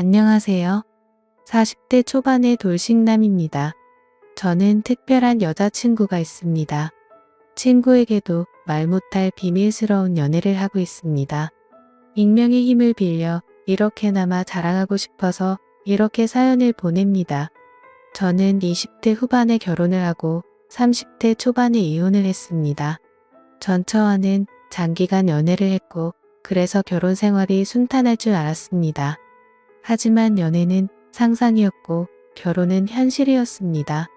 안녕하세요. 40대 초반의 돌싱남입니다. 저는 특별한 여자친구가 있습니다. 친구에게도 말 못할 비밀스러운 연애를 하고 있습니다. 익명의 힘을 빌려 이렇게나마 자랑하고 싶어서 이렇게 사연을 보냅니다. 저는 20대 후반에 결혼을 하고 30대 초반에 이혼을 했습니다. 전처와는 장기간 연애를 했고 그래서 결혼 생활이 순탄할 줄 알았습니다. 하지만 연애는 상상이었고 결혼은 현실이었습니다.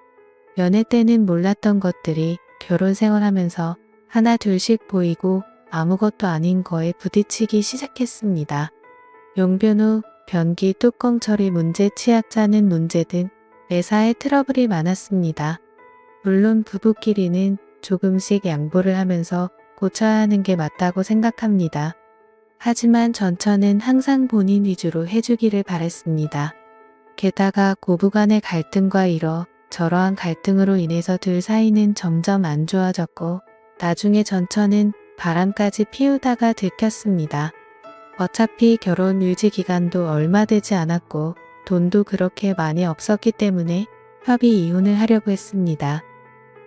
연애 때는 몰랐던 것들이 결혼 생활하면서 하나 둘씩 보이고 아무것도 아닌 거에 부딪히기 시작했습니다. 용변후, 변기 뚜껑 처리 문제, 치약 짜는 문제 등 매사에 트러블이 많았습니다. 물론 부부끼리는 조금씩 양보를 하면서 고쳐야 하는 게 맞다고 생각합니다. 하지만 전처는 항상 본인 위주로 해주기를 바랬습니다. 게다가 고부간의 갈등과 이러저러한 갈등으로 인해서 둘 사이는 점점 안 좋아졌고 나중에 전처는 바람까지 피우다가 들켰습니다. 어차피 결혼 유지 기간도 얼마 되지 않았고 돈도 그렇게 많이 없었기 때문에 협의 이혼을 하려고 했습니다.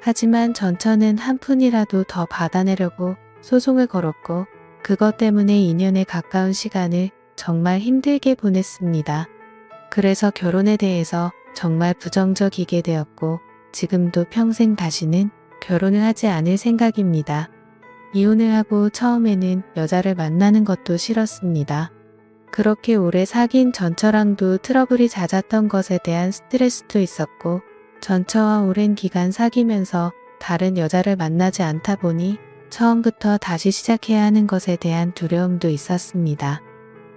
하지만 전처는 한 푼이라도 더 받아내려고 소송을 걸었고 그것 때문에 2년에 가까운 시간을 정말 힘들게 보냈습니다. 그래서 결혼에 대해서 정말 부정적이게 되었고 지금도 평생 다시는 결혼을 하지 않을 생각입니다. 이혼을 하고 처음에는 여자를 만나는 것도 싫었습니다. 그렇게 오래 사귄 전처랑도 트러블이 잦았던 것에 대한 스트레스도 있었고 전처와 오랜 기간 사귀면서 다른 여자를 만나지 않다 보니 처음부터 다시 시작해야 하는 것에 대한 두려움도 있었습니다.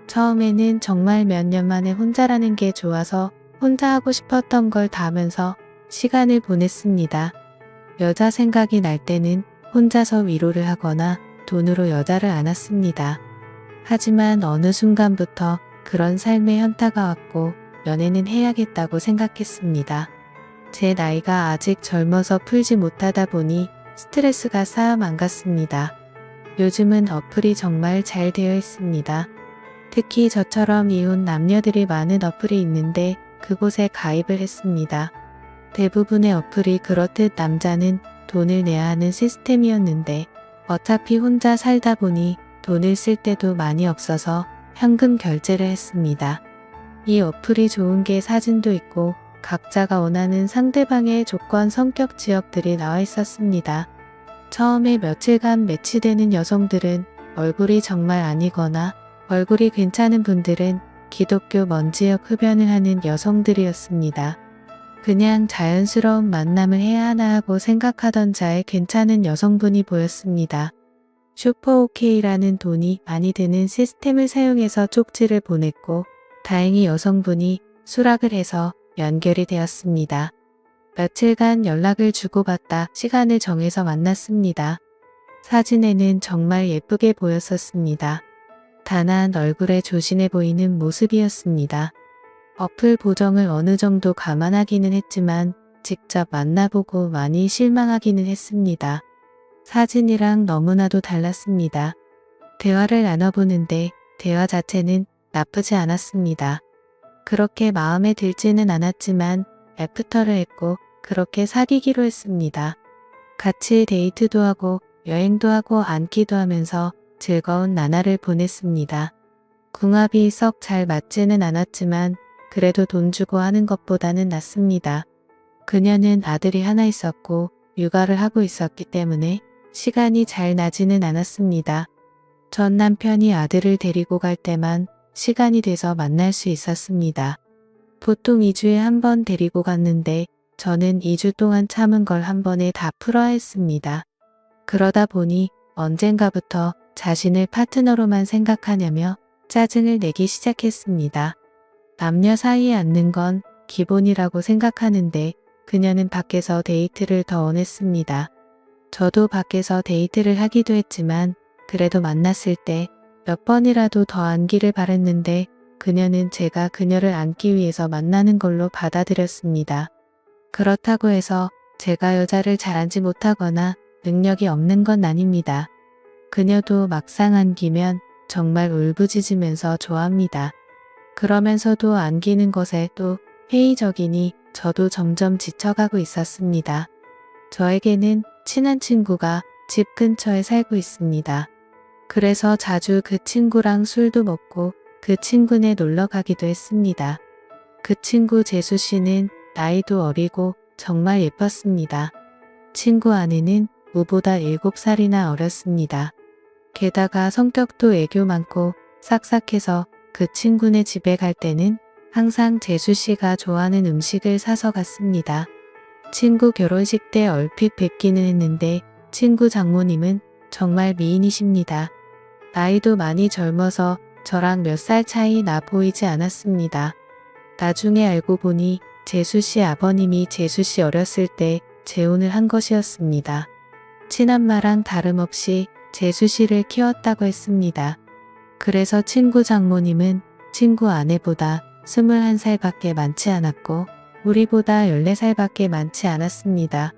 처음에는 정말 몇 년 만에 혼자라는 게 좋아서 혼자 하고 싶었던 걸 다 하면서 시간을 보냈습니다. 여자 생각이 날 때는 혼자서 위로를 하거나 돈으로 여자를 안았습니다. 하지만 어느 순간부터 그런 삶의 현타가 왔고 연애는 해야겠다고 생각했습니다. 제 나이가 아직 젊어서 풀지 못하다 보니 스트레스가 쌓여만 갔습니다. 요즘은 어플이 정말 잘 되어 있습니다. 특히 저처럼 이혼 남녀들이 많은 어플이 있는데 그곳에 가입을 했습니다. 대부분의 어플이 그렇듯 남자는 돈을 내야 하는 시스템이었는데 어차피 혼자 살다 보니 돈을 쓸 때도 많이 없어서 현금 결제를 했습니다. 이 어플이 좋은 게 사진도 있고 각자가 원하는 상대방의 조건, 성격, 지역들이 나와 있었습니다. 처음에 며칠간 매치되는 여성들은 얼굴이 정말 아니거나 얼굴이 괜찮은 분들은 기독교 먼지역 흡연을 하는 여성들이었습니다. 그냥 자연스러운 만남을 해야 하나 하고 생각하던 자에 괜찮은 여성분이 보였습니다. 슈퍼오케이라는 돈이 많이 드는 시스템을 사용해서 쪽지를 보냈고 다행히 여성분이 수락을 해서 연결이 되었습니다. 며칠간 연락을 주고받다 시간을 정해서 만났습니다. 사진에는 정말 예쁘게 보였었습니다. 단아한 얼굴에 조신해 보이는 모습이었습니다. 어플 보정을 어느 정도 감안하기는 했지만 직접 만나보고 많이 실망하기는 했습니다. 사진이랑 너무나도 달랐습니다. 대화를 나눠보는데 대화 자체는 나쁘지 않았습니다. 그렇게 마음에 들지는 않았지만 애프터를 했고 그렇게 사귀기로 했습니다. 같이 데이트도 하고 여행도 하고 앉기도 하면서 즐거운 나날을 보냈습니다. 궁합이 썩 잘 맞지는 않았지만 그래도 돈 주고 하는 것보다는 낫습니다. 그녀는 아들이 하나 있었고 육아를 하고 있었기 때문에 시간이 잘 나지는 않았습니다. 전 남편이 아들을 데리고 갈 때만 시간이 돼서 만날 수 있었습니다. 보통 2주에 한 번 데리고 갔는데 저는 2주 동안 참은 걸 한 번에 다 풀어야 했습니다. 그러다 보니 언젠가부터 자신을 파트너로만 생각하냐며 짜증을 내기 시작했습니다. 남녀 사이에 앉는 건 기본이라고 생각하는데 그녀는 밖에서 데이트를 더 원했습니다. 저도 밖에서 데이트를 하기도 했지만 그래도 만났을 때 몇 번이라도 더 안기를 바랬는데 그녀는 제가 그녀를 안기 위해서 만나는 걸로 받아들였습니다. 그렇다고 해서 제가 여자를 잘 안지 못하거나 능력이 없는 건 아닙니다. 그녀도 막상 안기면 정말 울부짖으면서 좋아합니다. 그러면서도 안기는 것에 또 회의적이니 저도 점점 지쳐가고 있었습니다. 저에게는 친한 친구가 집 근처에 살고 있습니다. 그래서 자주 그 친구랑 술도 먹고 그 친구네 놀러 가기도 했습니다. 그 친구 재수 씨는 나이도 어리고 정말 예뻤습니다. 친구 아내는 무보다 7살이나 어렸습니다. 게다가 성격도 애교 많고 싹싹해서 그 친구네 집에 갈 때는 항상 재수 씨가 좋아하는 음식을 사서 갔습니다. 친구 결혼식 때 얼핏 뵙기는 했는데 친구 장모님은 정말 미인이십니다. 나이도 많이 젊어서 저랑 몇 살 차이 나 보이지 않았습니다. 나중에 알고 보니 재수 씨 아버님이 재수 씨 어렸을 때 재혼을 한 것이었습니다. 친엄마랑 다름없이 재수 씨를 키웠다고 했습니다. 그래서 친구 장모님은 친구 아내보다 21살밖에 많지 않았고 우리보다 14살밖에 많지 않았습니다.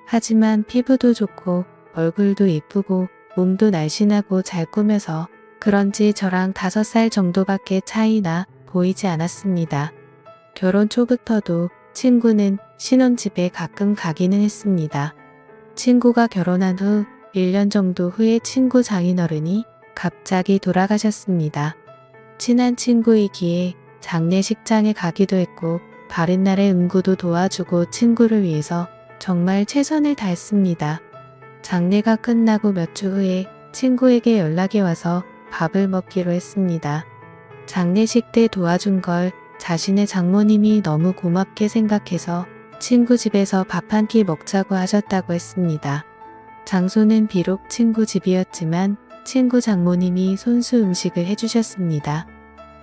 하지만 피부도 좋고 얼굴도 예쁘고 몸도 날씬하고 잘 꾸며서 그런지 저랑 5살 정도밖에 차이나 보이지 않았습니다. 결혼 초부터도 친구는 신혼집에 가끔 가기는 했습니다. 친구가 결혼한 후 1년 정도 후에 친구 장인어른이 갑자기 돌아가셨습니다. 친한 친구이기에 장례식장에 가기도 했고 바른 날에 음구도 도와주고 친구를 위해서 정말 최선을 다했습니다. 장례가 끝나고 몇 주 후에 친구에게 연락이 와서 밥을 먹기로 했습니다. 장례식 때 도와준 걸 자신의 장모님이 너무 고맙게 생각해서 친구 집에서 밥 한 끼 먹자고 하셨다고 했습니다. 장소는 비록 친구 집이었지만 친구 장모님이 손수 음식을 해주셨습니다.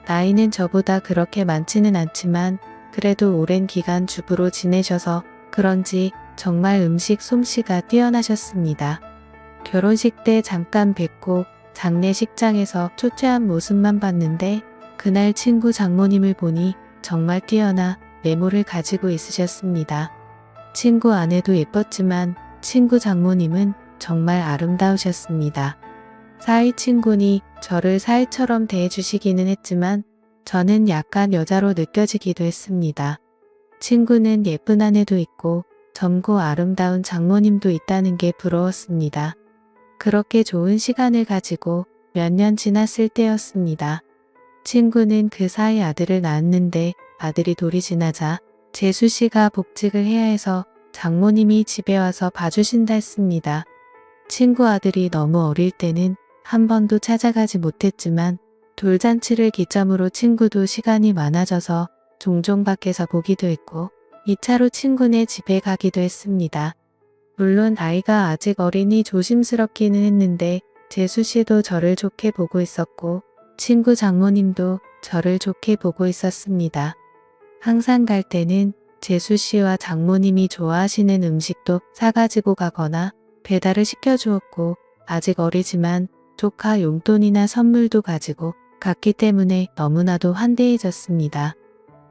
나이는 저보다 그렇게 많지는 않지만 그래도 오랜 기간 주부로 지내셔서 그런지 정말 음식 솜씨가 뛰어나셨습니다. 결혼식 때 잠깐 뵙고 장례식장에서 초췌한 모습만 봤는데 그날 친구 장모님을 보니 정말 뛰어나 외모를 가지고 있으셨습니다. 친구 아내도 예뻤지만 친구 장모님은 정말 아름다우셨습니다. 사위 친구니 저를 사위처럼 대해주시기는 했지만 저는 약간 여자로 느껴지기도 했습니다. 친구는 예쁜 아내도 있고 젊고 아름다운 장모님도 있다는 게 부러웠습니다. 그렇게 좋은 시간을 가지고 몇 년 지났을 때였습니다. 친구는 그 사이 아들을 낳았는데 아들이 돌이 지나자 재수 씨가 복직을 해야 해서 장모님이 집에 와서 봐주신다 했습니다. 친구 아들이 너무 어릴 때는 한 번도 찾아가지 못했지만 돌잔치를 기점으로 친구도 시간이 많아져서 종종 밖에서 보기도 했고 2차로 친구네 집에 가기도 했습니다. 물론 아이가 아직 어리니 조심스럽기는 했는데 재수 씨도 저를 좋게 보고 있었고 친구 장모님도 저를 좋게 보고 있었습니다. 항상 갈 때는 재수 씨와 장모님이 좋아하시는 음식도 사가지고 가거나 배달을 시켜주었고 아직 어리지만 조카 용돈이나 선물도 가지고 갔기 때문에 너무나도 환대해졌습니다.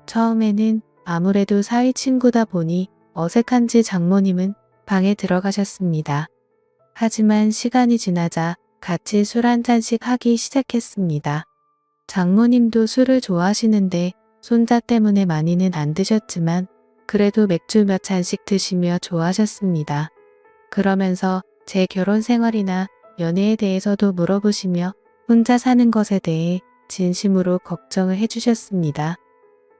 처음에는 아무래도 사위 친구다 보니 어색한지 장모님은 방에 들어가셨습니다. 하지만 시간이 지나자 같이 술 한 잔씩 하기 시작했습니다. 장모님도 술을 좋아하시는데 손자 때문에 많이는 안 드셨지만 그래도 맥주 몇 잔씩 드시며 좋아하셨습니다. 그러면서 제 결혼 생활이나 연애에 대해서도 물어보시며 혼자 사는 것에 대해 진심으로 걱정을 해주셨습니다.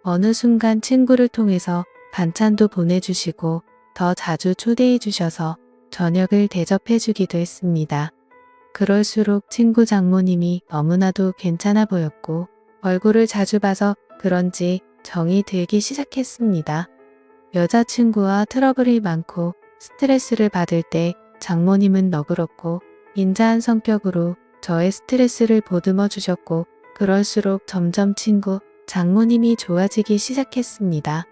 어느 순간 친구를 통해서 반찬도 보내주시고 더 자주 초대해 주셔서 저녁을 대접해 주기도 했습니다. 그럴수록 친구 장모님이 너무나도 괜찮아 보였고 얼굴을 자주 봐서 그런지 정이 들기 시작했습니다. 여자친구와 트러블이 많고 스트레스를 받을 때 장모님은 너그럽고 인자한 성격으로 저의 스트레스를 보듬어 주셨고 그럴수록 점점 친구 장모님이 좋아지기 시작했습니다.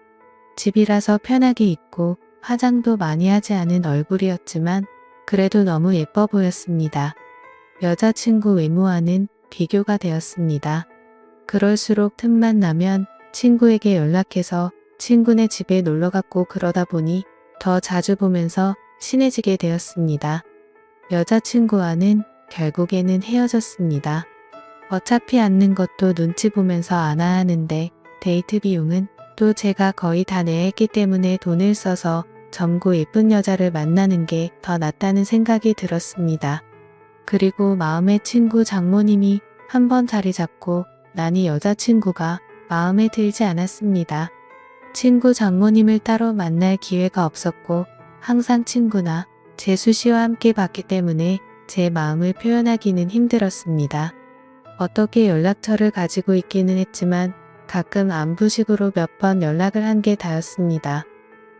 집이라서 편하게 있고 화장도 많이 하지 않은 얼굴이었지만 그래도 너무 예뻐 보였습니다. 여자친구 외모와는 비교가 되었습니다. 그럴수록 틈만 나면 친구에게 연락해서 친구네 집에 놀러갔고 그러다 보니 더 자주 보면서 친해지게 되었습니다. 여자친구와는 결국에는 헤어졌습니다. 어차피 앉는 것도 눈치 보면서 안아야 하는데 데이트 비용은 또 제가 거의 다 내야 했기 때문에 돈을 써서 젊고 예쁜 여자를 만나는 게 더 낫다는 생각이 들었습니다. 그리고 마음의 친구 장모님이 한번 자리 잡고 나니 여자친구가 마음에 들지 않았습니다. 친구 장모님을 따로 만날 기회가 없었고 항상 친구나 재수 씨와 함께 봤기 때문에 제 마음을 표현하기는 힘들었습니다. 어떻게 연락처를 가지고 있기는 했지만 가끔 안부식으로 몇 번 연락을 한 게 다였습니다.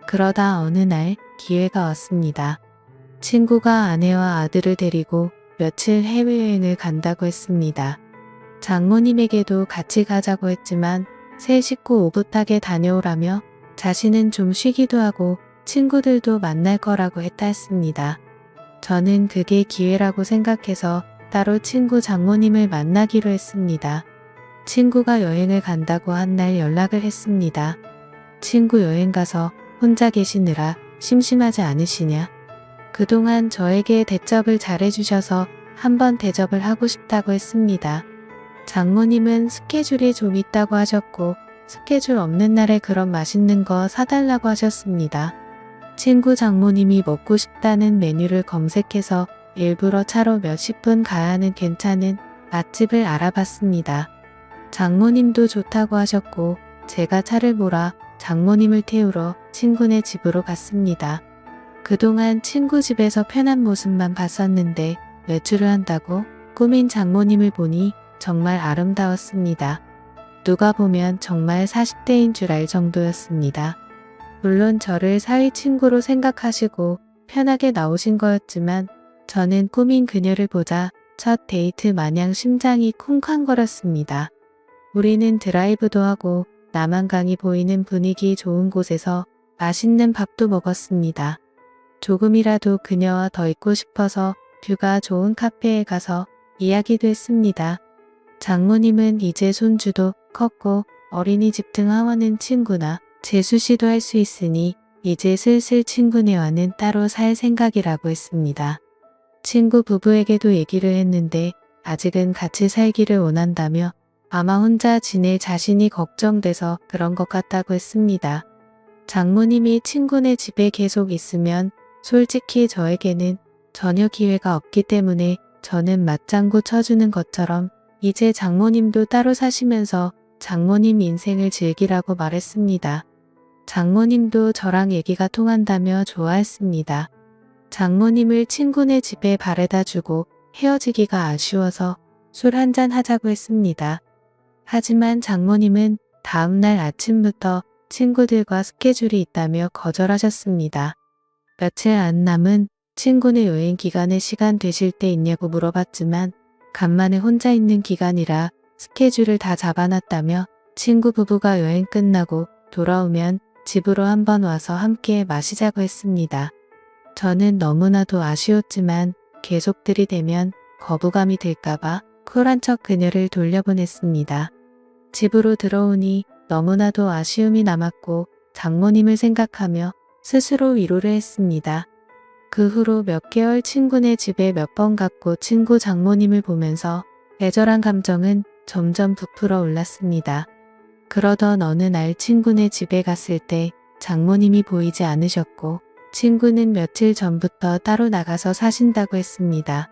그러다 어느 날 기회가 왔습니다. 친구가 아내와 아들을 데리고 며칠 해외여행을 간다고 했습니다. 장모님에게도 같이 가자고 했지만 새 식구 오붓하게 다녀오라며 자신은 좀 쉬기도 하고 친구들도 만날 거라고 했다 했습니다. 저는 그게 기회라고 생각해서 따로 친구 장모님을 만나기로 했습니다. 친구가 여행을 간다고 한 날 연락을 했습니다. 친구 여행 가서 혼자 계시느라 심심하지 않으시냐? 그동안 저에게 대접을 잘해주셔서 한번 대접을 하고 싶다고 했습니다. 장모님은 스케줄이 좀 있다고 하셨고 스케줄 없는 날에 그런 맛있는 거 사달라고 하셨습니다. 친구 장모님이 먹고 싶다는 메뉴를 검색해서 일부러 차로 몇십 분 가야 하는 괜찮은 맛집을 알아봤습니다. 장모님도 좋다고 하셨고 제가 차를 몰아 장모님을 태우러 친구네 집으로 갔습니다. 그동안 친구 집에서 편한 모습만 봤었는데 외출을 한다고 꾸민 장모님을 보니 정말 아름다웠습니다. 누가 보면 정말 40대인 줄 알 정도였습니다. 물론 저를 사위 친구로 생각하시고 편하게 나오신 거였지만 저는 꾸민 그녀를 보자 첫 데이트 마냥 심장이 쿵쾅거렸습니다. 우리는 드라이브도 하고 남한강이 보이는 분위기 좋은 곳에서 맛있는 밥도 먹었습니다. 조금이라도 그녀와 더 있고 싶어서 뷰가 좋은 카페에 가서 이야기도 했습니다. 장모님은 이제 손주도 컸고 어린이집 등 하원은 친구나 재수씨도 할 수 있으니 이제 슬슬 친구네와는 따로 살 생각이라고 했습니다. 친구 부부에게도 얘기를 했는데 아직은 같이 살기를 원한다며 아마 혼자 지낼 자신이 걱정돼서 그런 것 같다고 했습니다. 장모님이 친구네 집에 계속 있으면 솔직히 저에게는 전혀 기회가 없기 때문에 저는 맞장구 쳐주는 것처럼 이제 장모님도 따로 사시면서 장모님 인생을 즐기라고 말했습니다. 장모님도 저랑 얘기가 통한다며 좋아했습니다. 장모님을 친구네 집에 바래다 주고 헤어지기가 아쉬워서 술 한잔 하자고 했습니다. 하지만 장모님은 다음날 아침부터 친구들과 스케줄이 있다며 거절하셨습니다. 며칠 안 남은 친구네 여행 기간에 시간 되실 때 있냐고 물어봤지만 간만에 혼자 있는 기간이라 스케줄을 다 잡아놨다며 친구 부부가 여행 끝나고 돌아오면 집으로 한번 와서 함께 마시자고 했습니다. 저는 너무나도 아쉬웠지만 계속 들이대면 거부감이 들까봐 쿨한 척 그녀를 돌려보냈습니다. 집으로 들어오니 너무나도 아쉬움이 남았고 장모님을 생각하며 스스로 위로를 했습니다. 그 후로 몇 개월 친구네 집에 몇 번 갔고 친구 장모님을 보면서 애절한 감정은 점점 부풀어 올랐습니다. 그러던 어느 날 친구네 집에 갔을 때 장모님이 보이지 않으셨고 친구는 며칠 전부터 따로 나가서 사신다고 했습니다.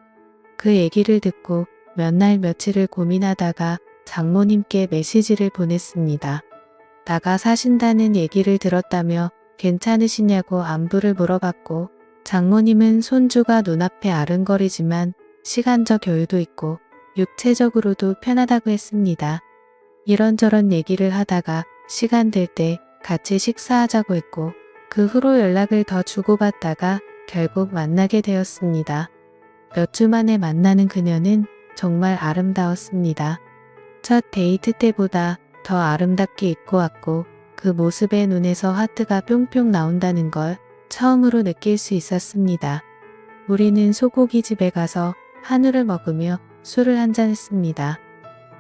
그 얘기를 듣고 몇 날 며칠을 고민하다가 장모님께 메시지를 보냈습니다. 나가 사신다는 얘기를 들었다며 괜찮으시냐고 안부를 물어봤고 장모님은 손주가 눈앞에 아른거리지만 시간적 여유도 있고 육체적으로도 편하다고 했습니다. 이런저런 얘기를 하다가 시간 될 때 같이 식사하자고 했고 그 후로 연락을 더 주고받다가 결국 만나게 되었습니다. 몇 주 만에 만나는 그녀는 정말 아름다웠습니다. 첫 데이트 때보다 더 아름답게 입고 왔고 그 모습에 눈에서 하트가 뿅뿅 나온다는 걸 처음으로 느낄 수 있었습니다. 우리는 소고기집에 가서 한우를 먹으며 술을 한잔했습니다.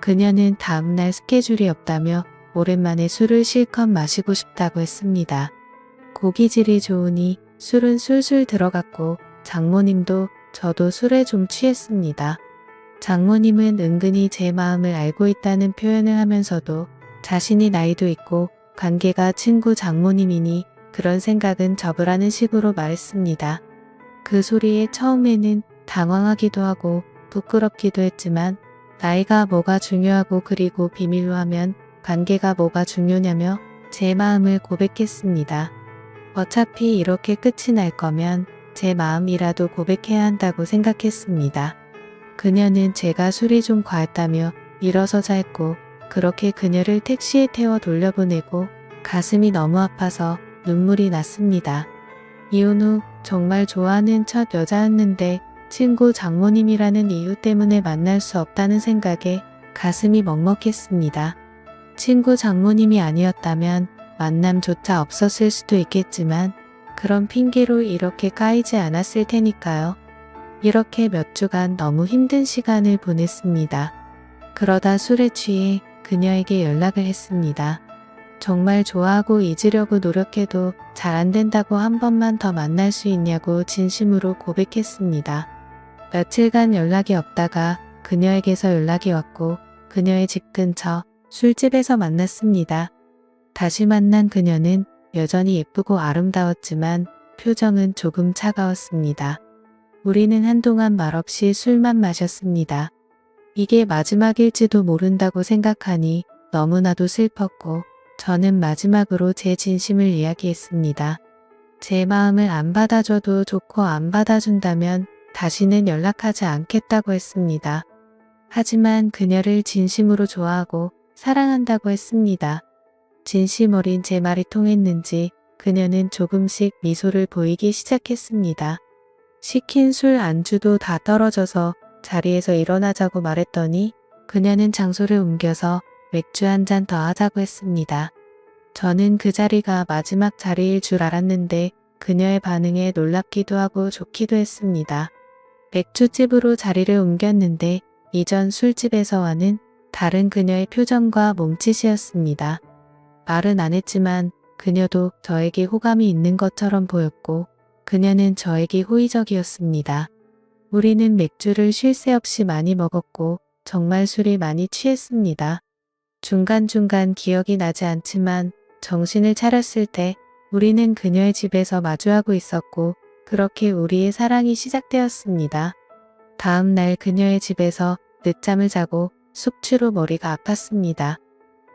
그녀는 다음날 스케줄이 없다며 오랜만에 술을 실컷 마시고 싶다고 했습니다. 고기질이 좋으니 술은 술술 들어갔고 장모님도 저도 술에 좀 취했습니다. 장모님은 은근히 제 마음을 알고 있다는 표현을 하면서도 자신이 나이도 있고 관계가 친구 장모님이니 그런 생각은 접으라는 식으로 말했습니다. 그 소리에 처음에는 당황하기도 하고 부끄럽기도 했지만 나이가 뭐가 중요하고 그리고 비밀로 하면 관계가 뭐가 중요냐며 제 마음을 고백했습니다. 어차피 이렇게 끝이 날 거면 제 마음이라도 고백해야 한다고 생각했습니다. 그녀는 제가 술이 좀 과했다며 일어서자 했고 그렇게 그녀를 택시에 태워 돌려보내고 가슴이 너무 아파서 눈물이 났습니다. 이혼 후 정말 좋아하는 첫 여자였는데 친구 장모님이라는 이유 때문에 만날 수 없다는 생각에 가슴이 먹먹했습니다. 친구 장모님이 아니었다면 만남조차 없었을 수도 있겠지만 그런 핑계로 이렇게 까이지 않았을 테니까요. 이렇게 몇 주간 너무 힘든 시간을 보냈습니다. 그러다 술에 취해 그녀에게 연락을 했습니다. 정말 좋아하고 잊으려고 노력해도 잘 안 된다고 한 번만 더 만날 수 있냐고 진심으로 고백했습니다. 며칠간 연락이 없다가 그녀에게서 연락이 왔고 그녀의 집 근처 술집에서 만났습니다. 다시 만난 그녀는 여전히 예쁘고 아름다웠지만 표정은 조금 차가웠습니다. 우리는 한동안 말없이 술만 마셨습니다. 이게 마지막일지도 모른다고 생각하니 너무나도 슬펐고 저는 마지막으로 제 진심을 이야기했습니다. 제 마음을 안 받아줘도 좋고 안 받아준다면 다시는 연락하지 않겠다고 했습니다. 하지만 그녀를 진심으로 좋아하고 사랑한다고 했습니다. 진심 어린 제 말이 통했는지 그녀는 조금씩 미소를 보이기 시작했습니다. 시킨 술 안주도 다 떨어져서 자리에서 일어나자고 말했더니 그녀는 장소를 옮겨서 맥주 한 잔 더 하자고 했습니다. 저는 그 자리가 마지막 자리일 줄 알았는데 그녀의 반응에 놀랍기도 하고 좋기도 했습니다. 맥주집으로 자리를 옮겼는데 이전 술집에서와는 다른 그녀의 표정과 몸짓이었습니다. 말은 안 했지만 그녀도 저에게 호감이 있는 것처럼 보였고 그녀는 저에게 호의적이었습니다. 우리는 맥주를 쉴 새 없이 많이 먹었고 정말 술이 많이 취했습니다. 중간중간 기억이 나지 않지만 정신을 차렸을 때 우리는 그녀의 집에서 마주하고 있었고 그렇게 우리의 사랑이 시작되었습니다. 다음 날 그녀의 집에서 늦잠을 자고 숙취로 머리가 아팠습니다.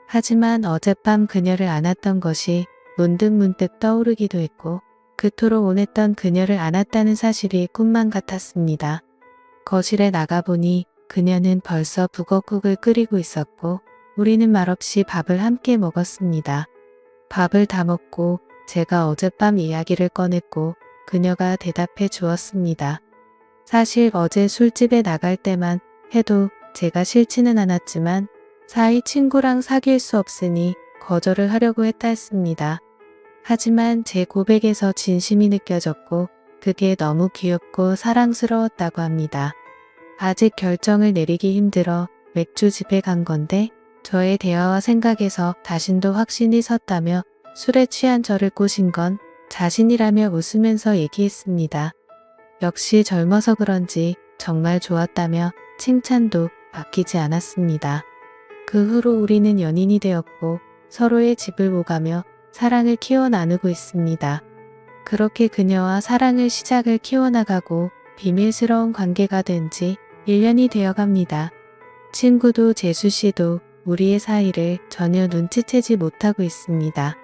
하지만 어젯밤 그녀를 안았던 것이 문득문득 떠오르기도 했고 그토록 원했던 그녀를 안았다는 사실이 꿈만 같았습니다. 거실에 나가보니 그녀는 벌써 북엇국을 끓이고 있었고 우리는 말없이 밥을 함께 먹었습니다. 밥을 다 먹고 제가 어젯밤 이야기를 꺼냈고 그녀가 대답해 주었습니다. 사실 어제 술집에 나갈 때만 해도 제가 싫지는 않았지만 사이 친구랑 사귈 수 없으니 거절을 하려고 했다 했습니다. 하지만 제 고백에서 진심이 느껴졌고 그게 너무 귀엽고 사랑스러웠다고 합니다. 아직 결정을 내리기 힘들어 맥주집에 간 건데 저의 대화와 생각에서 자신도 확신이 섰다며 술에 취한 저를 꼬신 건 자신이라며 웃으면서 얘기했습니다. 역시 젊어서 그런지 정말 좋았다며 칭찬도 아끼지 않았습니다. 그 후로 우리는 연인이 되었고 서로의 집을 오가며 사랑을 키워 나누고 있습니다. 그렇게 그녀와 사랑을 시작을 키워나가고 비밀스러운 관계가 된 지 1년이 되어갑니다. 친구도 재수씨도 우리의 사이를 전혀 눈치채지 못하고 있습니다.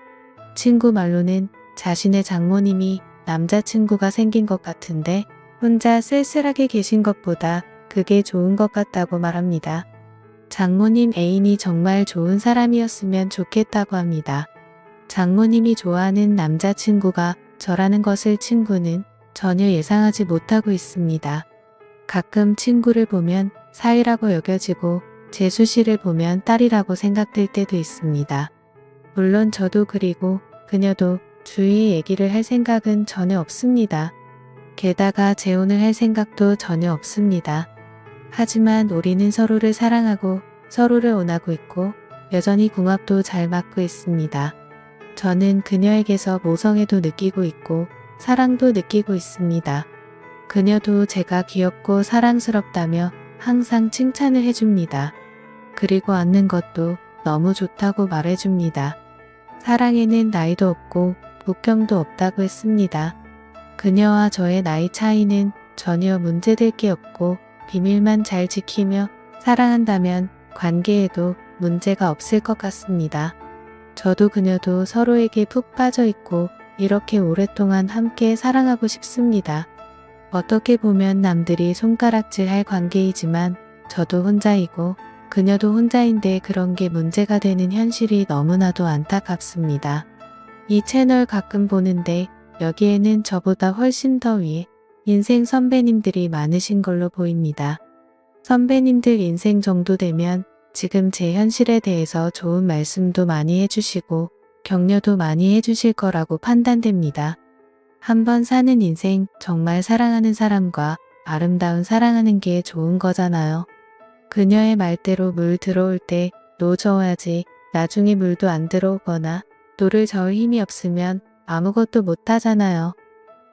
친구 말로는 자신의 장모님이 남자친구가 생긴 것 같은데 혼자 쓸쓸하게 계신 것보다 그게 좋은 것 같다고 말합니다. 장모님 애인이 정말 좋은 사람이었으면 좋겠다고 합니다. 장모님이 좋아하는 남자친구가 저라는 것을 친구는 전혀 예상하지 못하고 있습니다. 가끔 친구를 보면 사위라고 여겨지고 재수 씨를 보면 딸이라고 생각될 때도 있습니다. 물론 저도 그리고 그녀도 주위에 얘기를 할 생각은 전혀 없습니다. 게다가 재혼을 할 생각도 전혀 없습니다. 하지만 우리는 서로를 사랑하고 서로를 원하고 있고 여전히 궁합도 잘 맞고 있습니다. 저는 그녀에게서 모성애도 느끼고 있고 사랑도 느끼고 있습니다. 그녀도 제가 귀엽고 사랑스럽다며 항상 칭찬을 해줍니다. 그리고 앉는 것도 너무 좋다고 말해줍니다. 사랑에는 나이도 없고 국경도 없다고 했습니다. 그녀와 저의 나이 차이는 전혀 문제될 게 없고 비밀만 잘 지키며 사랑한다면 관계에도 문제가 없을 것 같습니다. 저도 그녀도 서로에게 푹 빠져 있고 이렇게 오랫동안 함께 사랑하고 싶습니다. 어떻게 보면 남들이 손가락질 할 관계이지만 저도 혼자이고 그녀도 혼자인데 그런 게 문제가 되는 현실이 너무나도 안타깝습니다. 이 채널 가끔 보는데 여기에는 저보다 훨씬 더 위에 인생 선배님들이 많으신 걸로 보입니다. 선배님들 인생 정도 되면 지금 제 현실에 대해서 좋은 말씀도 많이 해주시고 격려도 많이 해주실 거라고 판단됩니다. 한번 사는 인생 정말 사랑하는 사람과 아름다운 사랑하는 게 좋은 거잖아요. 그녀의 말대로 물 들어올 때 노 저어야지 나중에 물도 안 들어오거나 노를 저을 힘이 없으면 아무것도 못 하잖아요.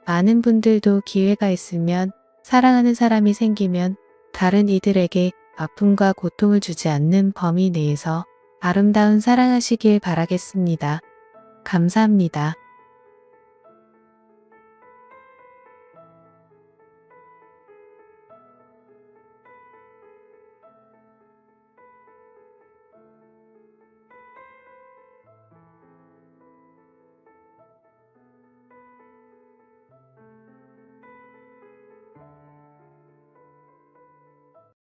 많은 분들도 기회가 있으면 사랑하는 사람이 생기면 다른 이들에게 아픔과 고통을 주지 않는 범위 내에서 아름다운 사랑하시길 바라겠습니다. 감사합니다.